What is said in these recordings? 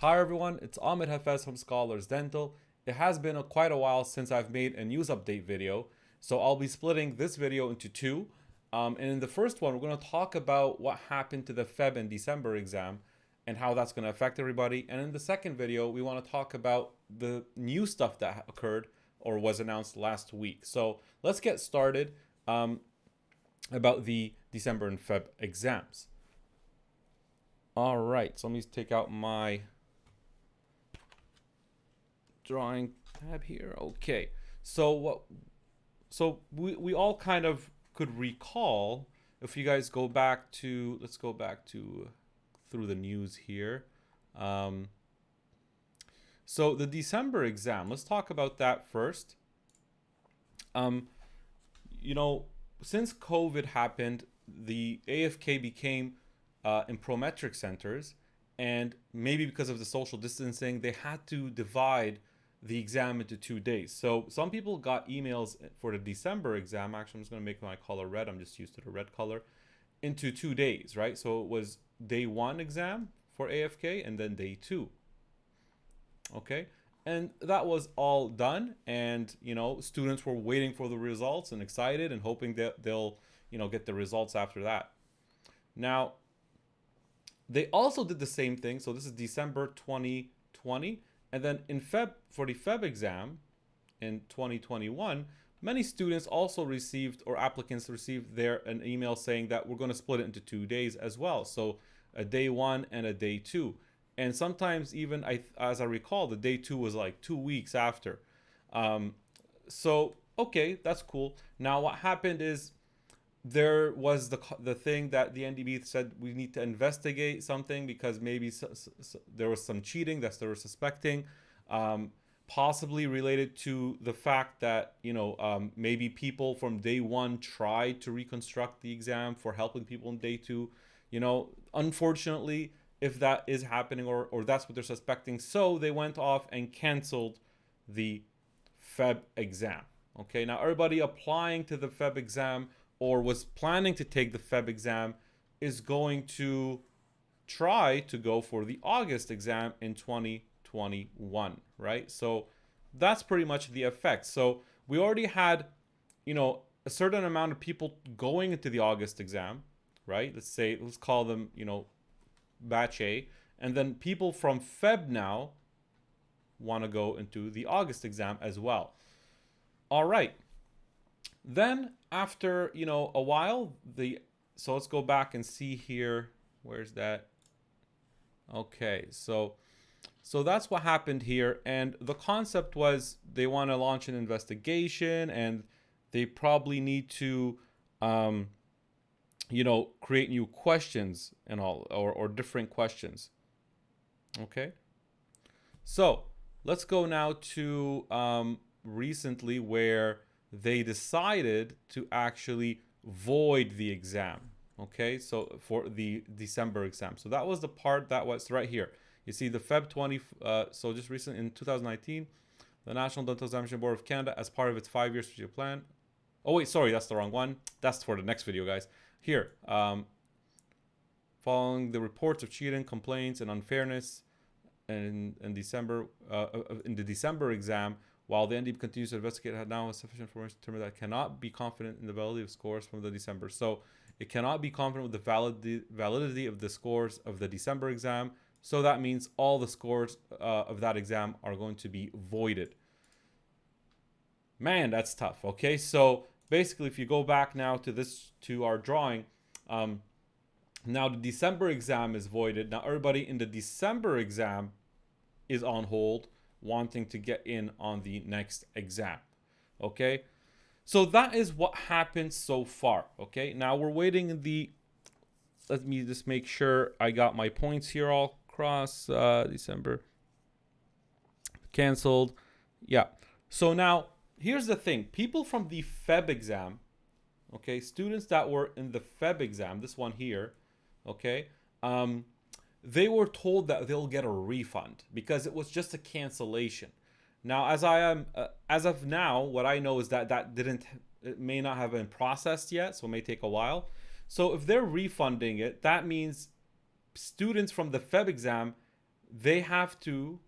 Hi everyone, it's Ahmed Hafez from Scholars Dental. It has been quite a while since I've made a news update video, so I'll be splitting this video into two. And in the first one, we're going to talk about what happened to the Feb and December exam and how that's going to affect everybody. And in the second video, we want to talk about the new stuff that occurred or was announced last week. So let's get started about the December and Feb exams. All right, so let me take out my drawing tab here. Okay, so we all kind of could recall, if you guys go back to, let's go back to through the news here. So the December exam, let's talk about that first. You know, since COVID happened, the AFK became in prometric centers, and maybe because of the social distancing, they had to divide the exam into 2 days. So some people got emails for the December exam. Actually, I'm just going to make my color red. I'm just used to the red color. Into 2 days, right? So it was day 1 exam for AFK and then day 2. Okay. And that was all done. And, you know, students were waiting for the results and excited and hoping that they'll, you know, get the results after that. Now, they also did the same thing. So this is December 2020. And then in Feb, for the Feb exam in 2021, many students also received, or applicants received an email saying that we're going to split it into 2 days as well. So a day 1 and a day 2. And sometimes even, as I recall, the day 2 was like 2 weeks after. So, okay, that's cool. Now what happened is, there was the thing that the NDEB said we need to investigate something because maybe there was some cheating that they were suspecting, possibly related to the fact that, you know, maybe people from day 1 tried to reconstruct the exam for helping people in day 2. You know, unfortunately, if that is happening, or that's what they're suspecting, so they went off and canceled the Feb exam. Okay, now everybody applying to the Feb exam or was planning to take the Feb exam is going to try to go for the August exam in 2021, right? So that's pretty much the effect. So we already had, you know, a certain amount of people going into the August exam, right? Let's call them, you know, batch A. And then people from Feb now want to go into the August exam as well. All right. Then after, you know, a while, so let's go back and see here. Where's that? Okay, so that's what happened here. And the concept was they want to launch an investigation, and they probably need to, you know, create new questions and all, or different questions. Okay. So let's go now to recently, where they decided to actually void the exam. Okay, so for the December exam. So that was the part that was right here. You see the Feb 20, so just recent in 2019, the National Dental Examination Board of Canada, as part of its 5-year strategic plan. Oh wait, sorry, that's the wrong one. That's for the next video, guys. Here, following the reports of cheating, complaints, and unfairness in December, in the December exam, while the NDEB continues to investigate, had now sufficient information to determine that it cannot be confident in the validity of scores from the December. So it cannot be confident with the validity of the scores of the December exam. So that means all the scores of that exam are going to be voided. Man, that's tough. Okay, so basically, if you go back now to our drawing, now the December exam is voided. Now everybody in the December exam is on hold, wanting to get in on the next exam. Okay, so that is what happened so far. Okay, now we're waiting in the, let me just make sure I got my points here all across. December canceled. Yeah, so now here's the thing. People from the Feb exam, okay, students that were in the Feb exam, this one here, okay, they were told that they'll get a refund because it was just a cancellation. Now, as of now, what I know is that it may not have been processed yet, so it may take a while. So if they're refunding it, that means students from the Feb exam they have to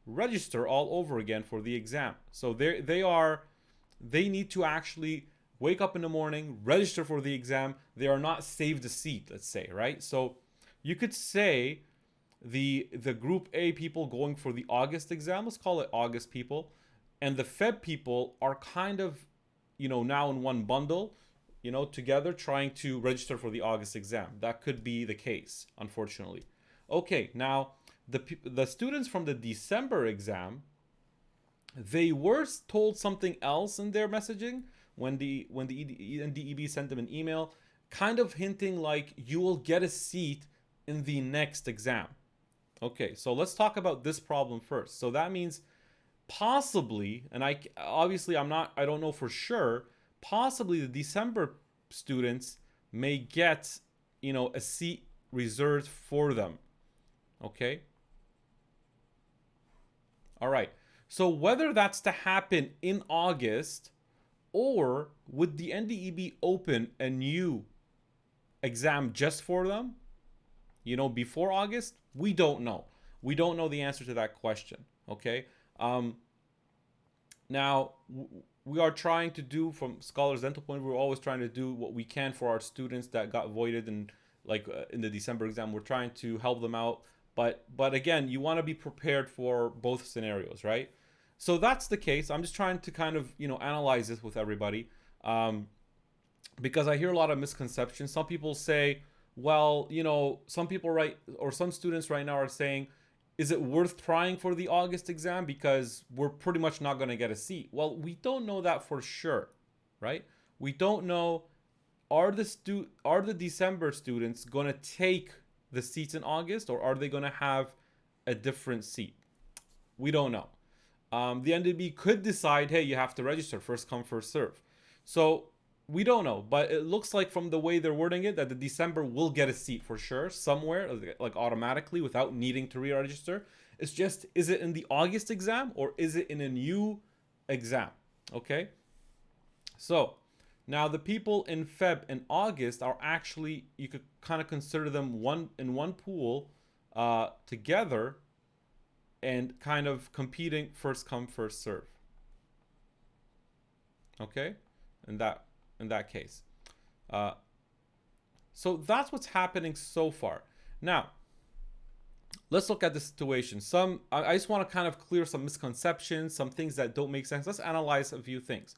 register all over again for the exam. So they need to actually wake up in the morning, register for the exam. They are not saved a seat, let's say, right? So you could say the group A people going for the August exam, let's call it August people, and the Feb people are kind of, now in one bundle, together trying to register for the August exam. That could be the case, unfortunately. Okay, now the students from the December exam, they were told something else in their messaging when the NDEB sent them an email, kind of hinting like you will get a seat in the next exam. Okay, so let's talk about this problem first. So that means possibly, and I don't know for sure, possibly the December students may get, a seat reserved for them. Okay? All right. So whether that's to happen in August, or would the NDEB open a new exam just for them, before August, we don't know. We don't know the answer to that question. Okay. Now, we are trying to do, from Scholars Dental point, we're always trying to do what we can for our students that got voided in the December exam. We're trying to help them out. But again, you want to be prepared for both scenarios, right? So that's the case. I'm just trying to kind of, analyze this with everybody, because I hear a lot of misconceptions. Some people say, well, some students right now are saying, is it worth trying for the August exam because we're pretty much not going to get a seat? Well, we don't know that for sure, right? We don't know, are the December students going to take the seats in August, or are they going to have a different seat? We don't know. The NDEB could decide, hey, you have to register, first come, first serve. So we don't know, but it looks like from the way they're wording it that the December will get a seat for sure somewhere, like automatically without needing to re-register. It's just, is it in the August exam or is it in a new exam? Okay. So now the people in Feb and August are actually, you could kind of consider them in one pool together and kind of competing first come, first serve. Okay. In that case. So that's what's happening so far. Now, let's look at the situation. I just want to kind of clear some misconceptions, some things that don't make sense. Let's analyze a few things.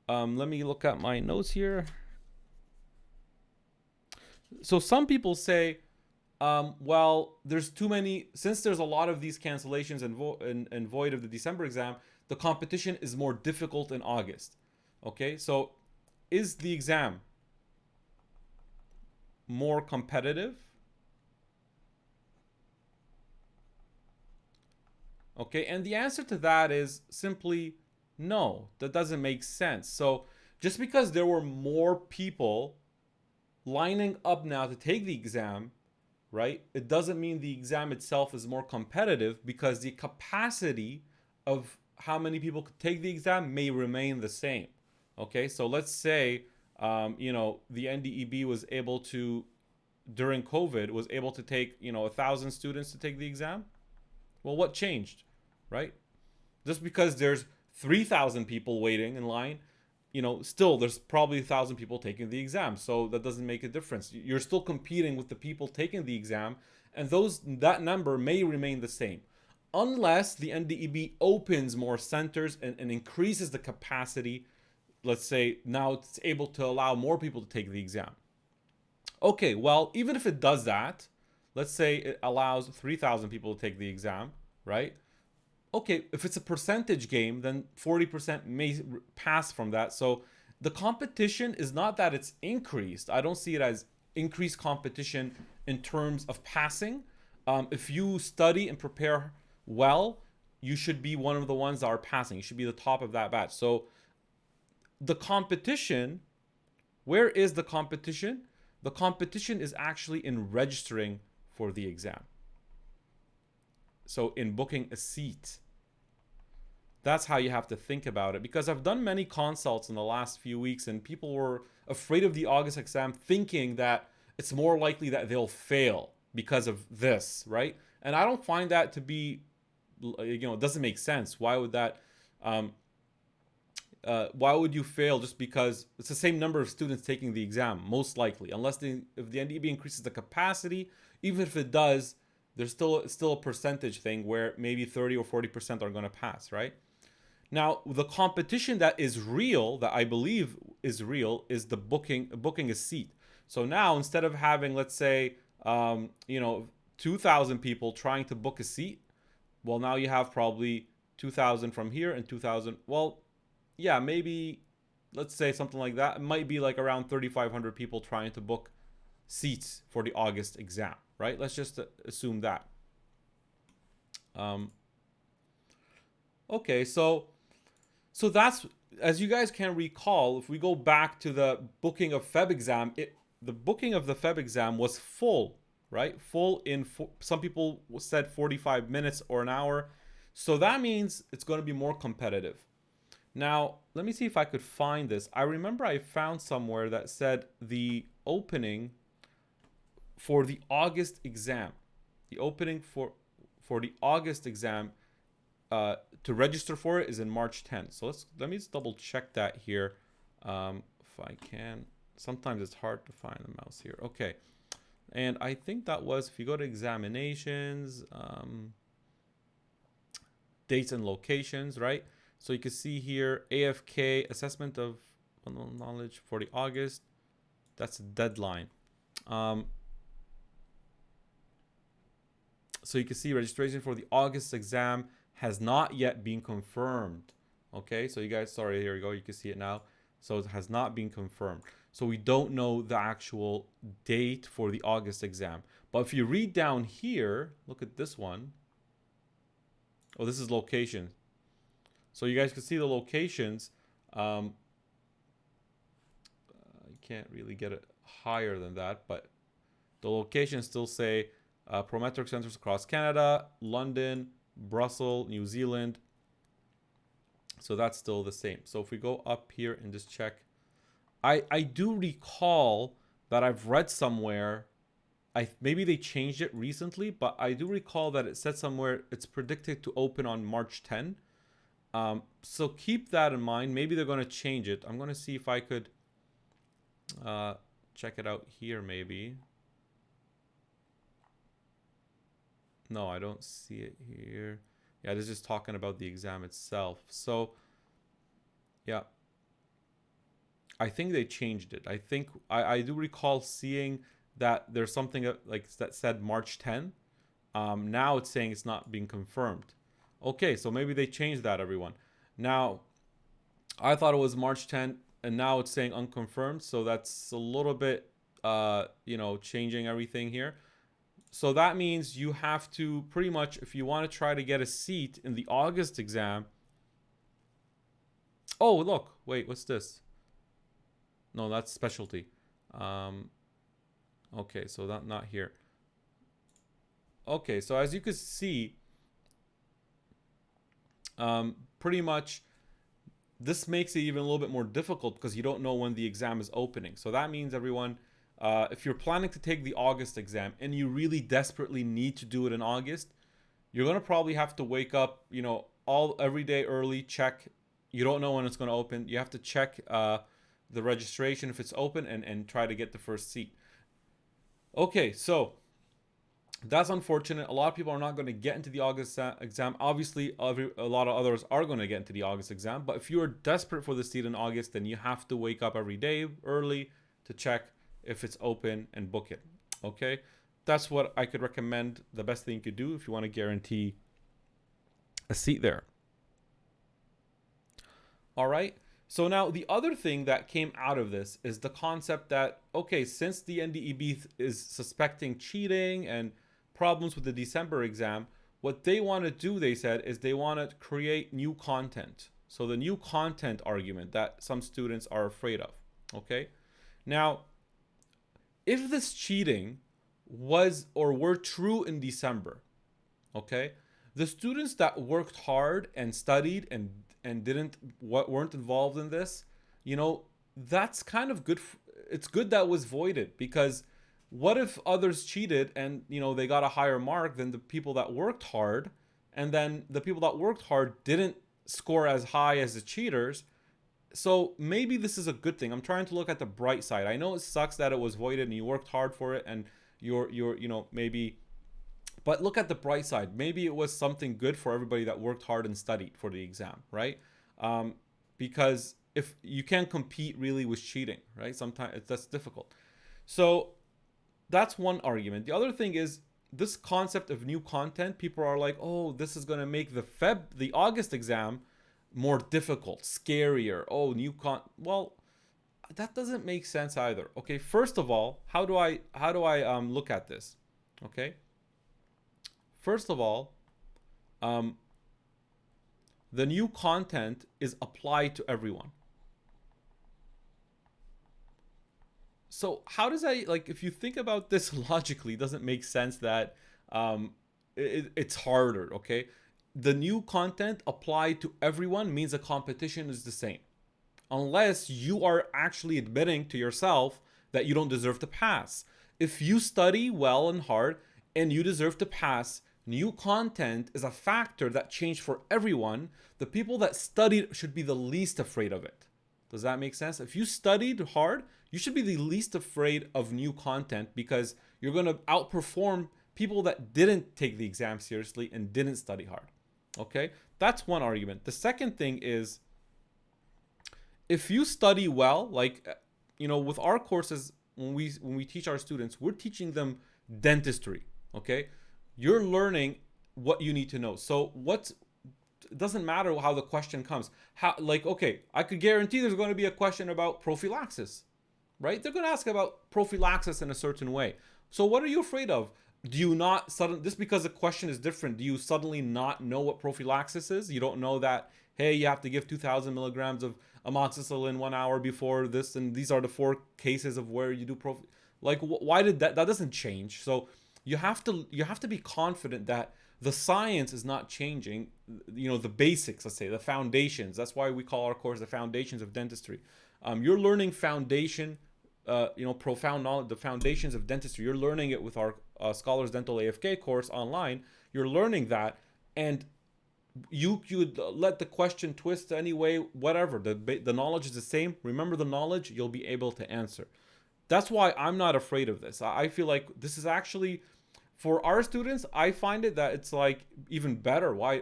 Let me look at my notes here. So some people say, well, there's too many, since there's a lot of these cancellations and void of the December exam, the competition is more difficult in August. Okay, so is the exam more competitive? Okay, and the answer to that is simply no. That doesn't make sense. So just because there were more people lining up now to take the exam, right, it doesn't mean the exam itself is more competitive, because the capacity of how many people could take the exam may remain the same. Okay, so let's say, the NDEB was able to, during COVID, was able to take, 1,000 students to take the exam. Well, what changed, right? Just because there's 3,000 people waiting in line, still there's probably 1,000 people taking the exam. So that doesn't make a difference. You're still competing with the people taking the exam, and that number may remain the same. Unless the NDEB opens more centers and increases the capacity. Let's say now it's able to allow more people to take the exam. Okay, well, even if it does that, let's say it allows 3,000 people to take the exam, right? Okay, if it's a percentage game, then 40% may pass from that. So the competition is not that it's increased. I don't see it as increased competition in terms of passing. If you study and prepare well, you should be one of the ones that are passing. You should be the top of that batch. So the competition, where is the competition? The competition is actually in registering for the exam. So in booking a seat. That's how you have to think about it, because I've done many consults in the last few weeks and people were afraid of the August exam, thinking that it's more likely that they'll fail, because of this, right? And I don't find that to be, it doesn't make sense. Why would that? Why would you fail just because it's the same number of students taking the exam? Most likely, unless if the NDEB increases the capacity, even if it does, there's still a percentage thing where maybe 30 or 40% are going to pass, right? Now, the competition that is real, that I believe is real, is the booking a seat. So now, instead of having, let's say, 2,000 people trying to book a seat, well, now you have probably 2,000 from here and 2,000. Well, yeah, maybe, let's say something like that. It might be like around 3,500 people trying to book seats for the August exam, right? Let's just assume that. Okay, so that's, as you guys can recall, if we go back to the booking of Feb exam, the booking of the Feb exam was full, right? Full in, some people said 45 minutes or an hour. So that means it's going to be more competitive. Now, let me see if I could find this. I remember I found somewhere that said the opening for the August exam, the opening for the August exam, to register for it is in March 10th. So let me just double check that here, if I can. Sometimes it's hard to find the mouse here. Okay, and I think that was, if you go to examinations, dates and locations, right? So you can see here, AFK, assessment of fundamental knowledge for the August. That's a deadline. So you can see registration for the August exam has not yet been confirmed. Okay, so you guys, sorry, here we go. You can see it now. So it has not been confirmed. So we don't know the actual date for the August exam. But if you read down here, look at this one. Oh, this is location. So you guys can see the locations. I can't really get it higher than that, but the locations still say Prometric centers across Canada, London, Brussels, New Zealand. So that's still the same. So if we go up here and just check, I do recall that I've read somewhere, maybe they changed it recently, but I do recall that it said somewhere it's predicted to open on March 10. So keep that in mind. Maybe they're going to change it. I'm going to see if I could check it out here maybe. No, I don't see it here. Yeah, this is just talking about the exam itself. So, yeah. I think they changed it. I think I do recall seeing that there's something like that said March 10. Now it's saying it's not being confirmed. Okay, so maybe they changed that, everyone. Now, I thought it was March 10, and now it's saying unconfirmed. So that's a little bit, changing everything here. So that means you have to pretty much, if you want to try to get a seat in the August exam. Oh, look, wait, what's this? No, that's specialty. Okay, so not here. Okay, so as you can see, pretty much this makes it even a little bit more difficult because you don't know when the exam is opening. So that means, everyone, if you're planning to take the August exam and you really desperately need to do it in August, you're going to probably have to wake up, every day early, check. You don't know when it's going to open. You have to check the registration if it's open and try to get the first seat. Okay, so that's unfortunate. A lot of people are not going to get into the August exam. Obviously, a lot of others are going to get into the August exam. But if you are desperate for the seat in August, then you have to wake up every day early to check if it's open and book it. Okay, that's what I could recommend. The best thing you could do if you want to guarantee a seat there. All right. So now the other thing that came out of this is the concept that, okay, since the NDEB is suspecting cheating and problems with the December exam, what they want to do, they said, is they want to create new content. So the new content argument that some students are afraid of. Okay. Now, if this cheating was or were true in December, okay, the students that worked hard and studied and weren't involved in this, that's kind of good. It's good that was voided, because what if others cheated and they got a higher mark than the people that worked hard, and then the people that worked hard didn't score as high as the cheaters? So maybe this is a good thing. I'm trying to look at the bright side. I know it sucks that it was voided and you worked hard for it, and you're maybe, but look at the bright side. Maybe it was something good for everybody that worked hard and studied for the exam, right? Because if you can't compete really with cheating, right? Sometimes that's difficult. So that's one argument. The other thing is this concept of new content. People are like, oh, this is going to make the August exam more difficult, scarier. Oh, well, that doesn't make sense either. Okay, first of all, how do I look at this? Okay, first of all, the new content is applied to everyone. So how does that, like, if you think about this logically, it doesn't make sense that it's harder. Okay, the new content applied to everyone means the competition is the same, unless you are actually admitting to yourself that you don't deserve to pass. If you study well and hard and you deserve to pass, new content is a factor that changed for everyone. The people that studied should be the least afraid of it. Does that make sense? If you studied hard, you should be the least afraid of new content, because you're going to outperform people that didn't take the exam seriously and didn't study hard. Okay, that's one argument. The second thing is, if you study well, like, with our courses, when we teach our students, we're teaching them dentistry. Okay, you're learning what you need to know. So it doesn't matter how the question comes. Okay, I could guarantee there's going to be a question about prophylaxis, right? They're going to ask about prophylaxis in a certain way. So what are you afraid of? Do you not suddenly, just because the question is different, do you suddenly not know what prophylaxis is? You don't know that, hey, you have to give 2,000 milligrams of amoxicillin 1 hour before this, and these are the 4 cases of where you do why did that doesn't change? So you have to be confident that the science is not changing. The basics, let's say, the foundations. That's why we call our course the Foundations of Dentistry. You're learning foundation, profound knowledge, the foundations of dentistry. You're learning it with our Scholars Dental AFK course online. You're learning that, and you could let the question twist anyway, whatever. The knowledge is the same. Remember the knowledge, you'll be able to answer. That's why I'm not afraid of this. I feel like this is actually, for our students, I find it that it's like even better. Why?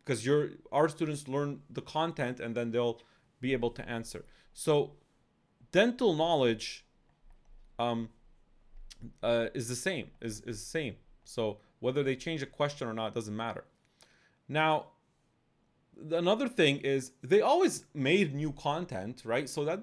Because our students learn the content and then they'll be able to answer. So dental knowledge is the same, is the same. So whether they change a question or not doesn't matter. Now, another thing is they always made new content, right? So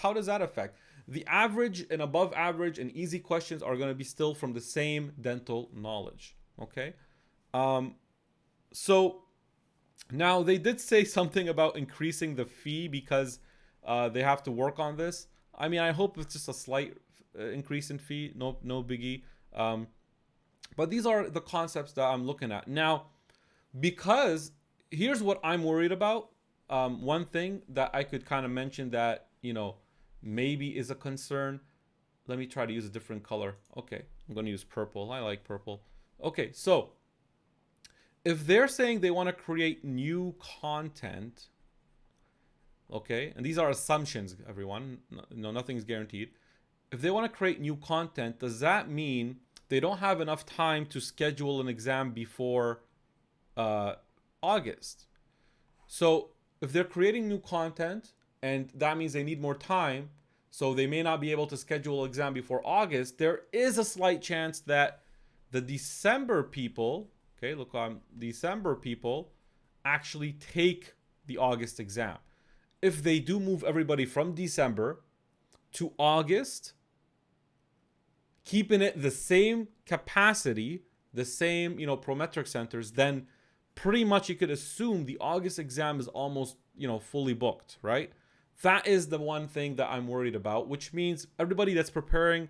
how does that affect? The average and above average and easy questions are going to be still from the same dental knowledge. Okay. So now they did say something about increasing the fee because they have to work on this. I mean, I hope it's just a slight increase in fee. No biggie. But these are the concepts that I'm looking at now, because here's what I'm worried about. One thing that I could kind of mention that, maybe is a concern. Let me try to use a different color. Okay, I'm going to use purple. I like purple. Okay, so if they're saying they want to create new content, okay, and these are assumptions, everyone. No, nothing's guaranteed. If they want to create new content, does that mean they don't have enough time to schedule an exam before August? So if they're creating new content, and that means they need more time, so they may not be able to schedule an exam before August, there is a slight chance that the December people, okay, look, December people actually take the August exam. If they do move everybody from December to August, keeping it the same capacity, the same, prometric centers, then pretty much you could assume the August exam is almost, fully booked, right? That is the one thing that I'm worried about, which means everybody that's preparing,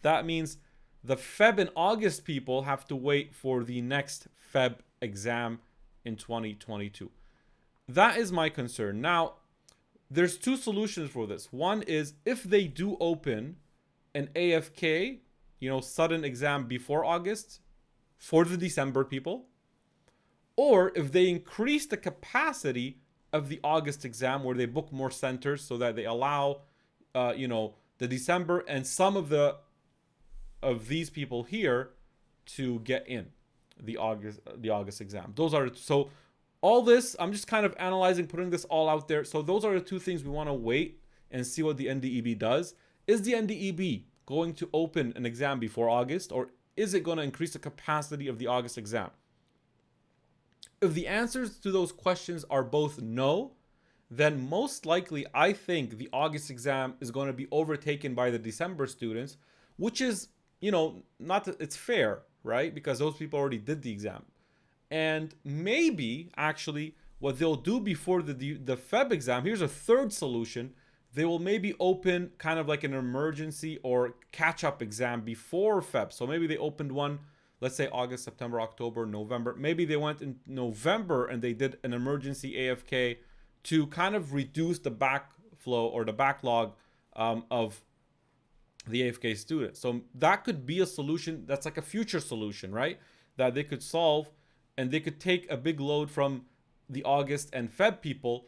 that means the Feb and August people have to wait for the next Feb exam in 2022. That is my concern. Now, there's 2 solutions for this. One is if they do open an AFK sudden exam before August for the December people, or if they increase the capacity of the August exam where they book more centers so that they allow, the December and some of these people here to get in the August exam. Those are so all this. I'm just kind of analyzing, putting this all out there. So those are the two things we want to wait and see what the NDEB does. Is the NDEB going to open an exam before August, or is it going to increase the capacity of the August exam? If the answers to those questions are both no, then most likely I think the August exam is going to be overtaken by the December students, which is, not that it's fair, right? Because those people already did the exam. And maybe actually what they'll do before the Feb exam, here's a third solution. They will maybe open kind of like an emergency or catch-up exam before Feb. So maybe they opened one, let's say August, September, October, November. Maybe they went in November and they did an emergency AFK to kind of reduce the backflow or the backlog of the AFK students. So that could be a solution. That's like a future solution, right? That they could solve, and they could take a big load from the August and Feb people.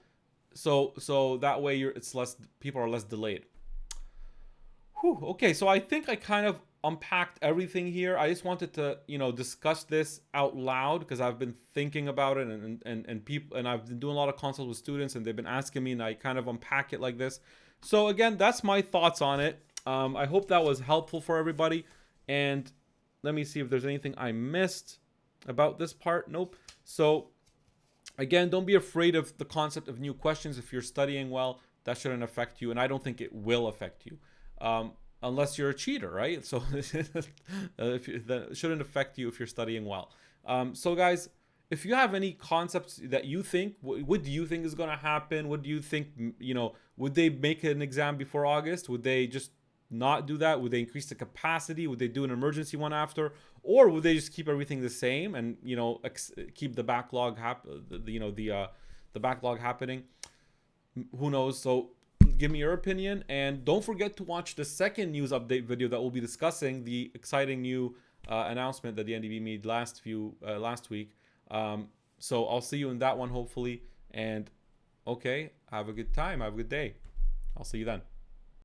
So that way it's less, people are less delayed. Whew, okay, so I think I kind of unpacked everything here. I just wanted to, discuss this out loud because I've been thinking about it, and people, and I've been doing a lot of consults with students, and they've been asking me, and I kind of unpack it like this. So again, that's my thoughts on it. I hope that was helpful for everybody. And let me see if there's anything I missed about this part. Nope. So again, don't be afraid of the concept of new questions. If you're studying well, that shouldn't affect you, and I don't think it will affect you. Unless you're a cheater, right? So that shouldn't affect you if you're studying well. So guys, if you have any concepts that you think, what do you think is going to happen? What do you think, would they make an exam before August? Would they just not do that? Would they increase the capacity? Would they do an emergency one after? Or would they just keep everything the same and, keep the backlog, the backlog happening? Who knows? So give me your opinion, and don't forget to watch the second news update video that will be discussing the exciting new announcement that the NDEB made last week. So I'll see you in that one, hopefully. And okay, have a good time. Have a good day. I'll see you then.